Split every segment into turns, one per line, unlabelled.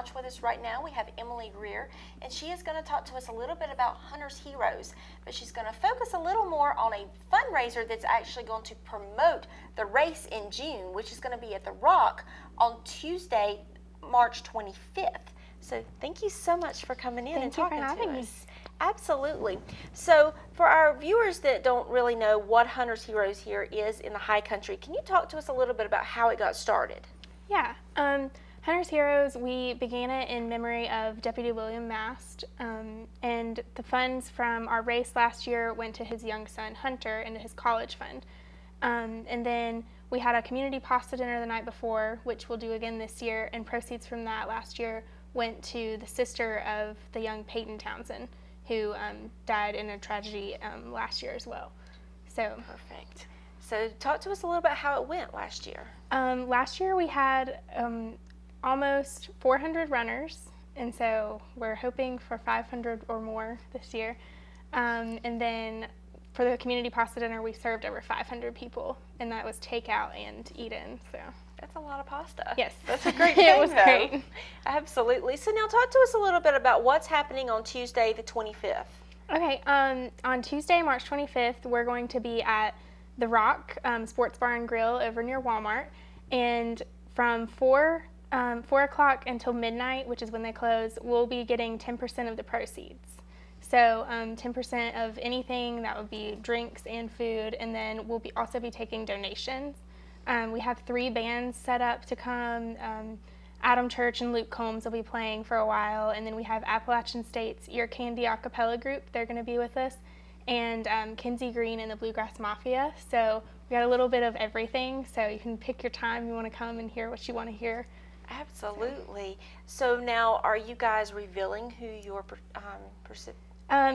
couch with us right now. We have Emily Greer, and she is going to talk to us a little bit about Hunter's Heroes, but she's going to focus a little more on a fundraiser that's actually going to promote the race in June, which is going to be at The Rock on Tuesday, March 25th. So thank you so much for coming in and talking to us.
Thank you for having me.
Absolutely. So for our viewers that don't really know what Hunter's Heroes here is in the high country, can you talk to us a little bit about how it got started?
Yeah. Hunter's Heroes, we began it in memory of Deputy William Mast, and the funds from our race last year went to his young son, Hunter, into his college fund. And then we had a community pasta dinner the night before, which we'll do again this year, and proceeds from that last year went to the sister of the young Peyton Townsend, who died in a tragedy last year as well. So
perfect. So talk to us a little bit how it went last year.
Last year we had almost 400 runners, and so we're hoping for 500 or more this year. And then for the community pasta dinner, we served over 500 people, and that was takeout and eat-in. So
that's a lot of pasta.
Yes,
that's a great thing.
It was great.
Absolutely. So now talk to us a little bit about what's happening on Tuesday, the 25th.
Okay. On Tuesday, March 25th, we're going to be at The Rock Sports Bar and Grill over near Walmart, and from 4 o'clock until midnight, which is when they close, we'll be getting 10% of the proceeds. So 10% of anything that would be drinks and food, and then we'll also be taking donations. We have 3 bands set up to come. Adam Church and Luke Combs will be playing for a while, and then we have Appalachian State's Ear Candy a cappella group. They're going to be with us, and Kinsey Green and the Bluegrass Mafia. So we got a little bit of everything, so you can pick your time. You want to come and hear what you want to hear.
Absolutely. So now, are you guys revealing who your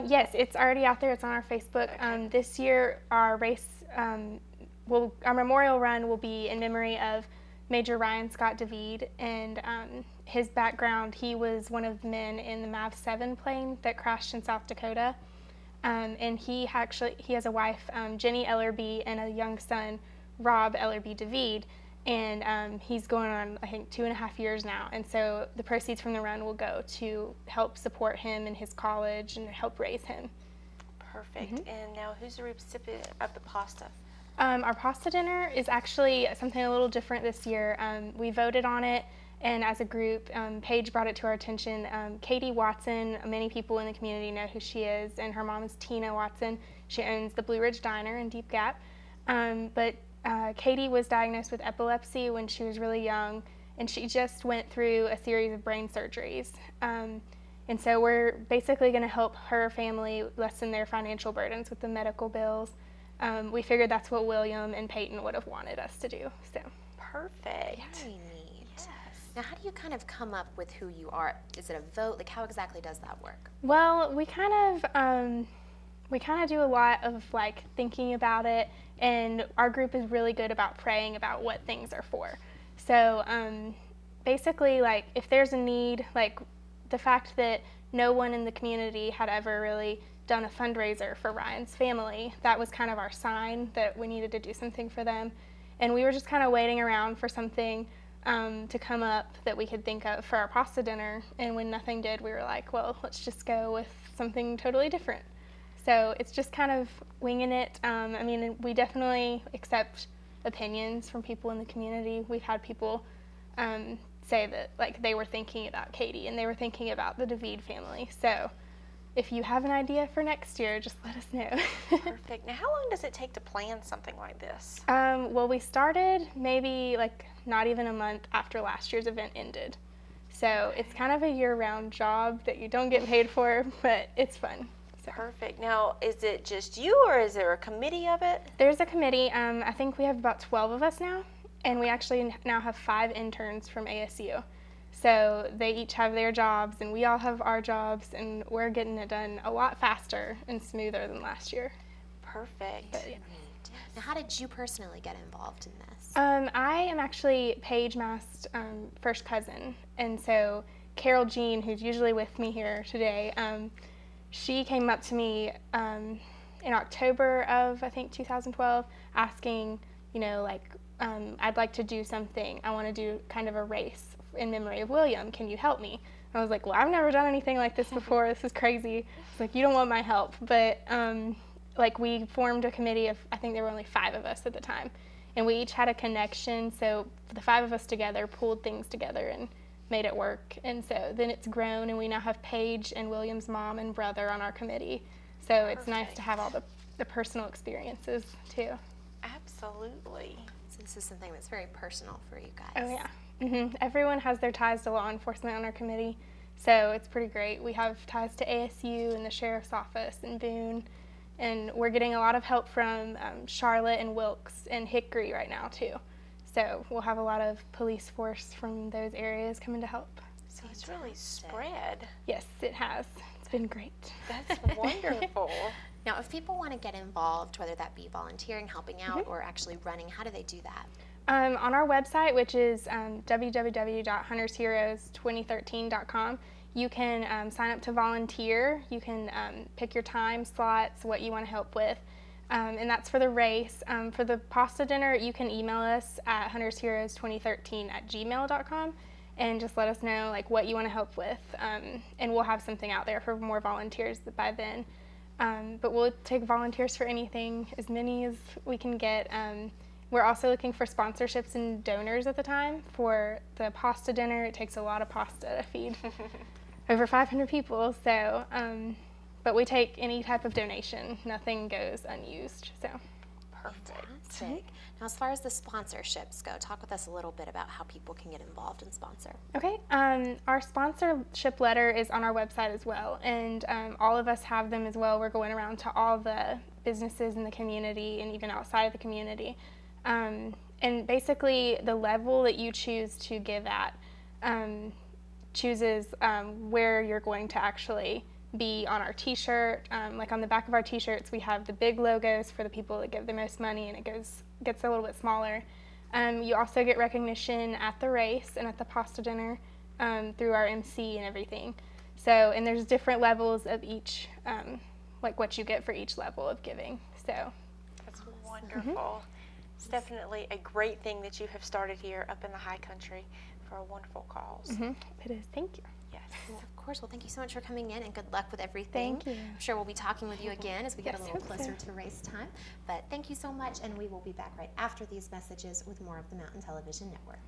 yes, it's already out there. It's on our Facebook.
Okay.
This year, our race, our memorial run will be in memory of Major Ryan Scott David, and his background, he was one of the men in the MAV-7 plane that crashed in South Dakota. And he has a wife, Jenny Ellerby, and a young son, Rob Ellerby David. And he's going on, I think, 2.5 years now. And so the proceeds from the run will go to help support him in his college and help raise him.
Perfect. Mm-hmm. And now, who's the recipient of the pasta?
Our pasta dinner is actually something a little different this year. We voted on it, and as a group, Paige brought it to our attention. Katie Watson, many people in the community know who she is, and her mom is Tina Watson. She owns the Blue Ridge Diner in Deep Gap. But Katie was diagnosed with epilepsy when she was really young, and she just went through a series of brain surgeries. And so we're basically going to help her family lessen their financial burdens with the medical bills. We figured that's what William and Peyton would have wanted us to do. So
perfect.
Very neat. Yes. Now, how do you kind of come up with who you are? Is it a vote? Like, how exactly does that work?
Well, we kind of do a lot of like thinking about it, and our group is really good about praying about what things are for. So basically, like, if there's a need, like the fact that no one in the community had ever really done a fundraiser for Ryan's family, that was kind of our sign that we needed to do something for them. And we were just kind of waiting around for something to come up that we could think of for our pasta dinner. And when nothing did, we were like, well, let's just go with something totally different. So it's just kind of winging it. I mean, we definitely accept opinions from people in the community. We've had people say that, like, they were thinking about Katie and they were thinking about the David family. So if you have an idea for next year, just let us know.
Perfect. Now, how long does it take to plan something like this?
Well, we started maybe like not even a month after last year's event ended. So it's kind of a year-round job that you don't get paid for, but it's fun. So.
Perfect. Now, is it just you, or is there a committee of it?
There's a committee. I think we have about 12 of us now, and we actually now have 5 interns from ASU. So they each have their jobs, and we all have our jobs, and we're getting it done a lot faster and smoother than last year.
Perfect.
But, yeah.
Now, how did you personally get involved in this?
I am actually Paige Mast's first cousin, and so Carol Jean, who's usually with me here today, she came up to me in October of, I think, 2012, asking, you know, like, I'd like to do something. I want to do kind of a race in memory of William. Can you help me? I was like, well, I've never done anything like this before. This is crazy. It's like, you don't want my help. But like we formed a committee of, I think there were only 5 of us at the time. And we each had a connection. So the 5 of us together pulled things together and made it work. And so then it's grown, and we now have Paige and William's mom and brother on our committee. So it's nice to have all the personal experiences too.
Absolutely.
So this is something that's very personal for you guys.
Oh yeah. Everyone has their ties to law enforcement on our committee, so it's pretty great. We have ties to ASU and the sheriff's office and Boone, and we're getting a lot of help from Charlotte and Wilkes and Hickory right now too. So we'll have a lot of police force from those areas coming to help.
So it's really spread.
Yes, it has. It's been great.
That's wonderful.
Now, if people want to get involved, whether that be volunteering, helping out, or actually running, how do they do that?
On our website, which is www.huntersheroes2013.com, you can sign up to volunteer. You can pick your time slots, what you want to help with, and that's for the race. For the pasta dinner, you can email us at huntersheroes2013@gmail.com and just let us know like what you want to help with, and we'll have something out there for more volunteers by then. But we'll take volunteers for anything, as many as we can get. We're also looking for sponsorships and donors at the time for the pasta dinner. It takes a lot of pasta to feed over 500 people. So, but we take any type of donation. Nothing goes unused. So.
Fantastic. Now, as far as the sponsorships go, talk with us a little bit about how people can get involved and sponsor.
Okay. Our sponsorship letter is on our website as well, and all of us have them as well. We're going around to all the businesses in the community and even outside of the community. And basically, the level that you choose to give at chooses where you're going to actually be on our t-shirt. Like on the back of our t-shirts, we have the big logos for the people that give the most money, and it gets a little bit smaller. You also get recognition at the race and at the pasta dinner through our MC and everything. So, and there's different levels of each, like what you get for each level of giving. So
that's wonderful. It's definitely a great thing that you have started here up in the high country for a wonderful cause.
It is. Thank you.
Yes.
Well, of course. Well, thank you so much for coming in, and good luck with everything.
Thank you.
I'm sure we'll be talking with you again as we get a little
hope so.
closer to race time. But thank you so much, and we will be back right after these messages with more of the Mountain Television Network.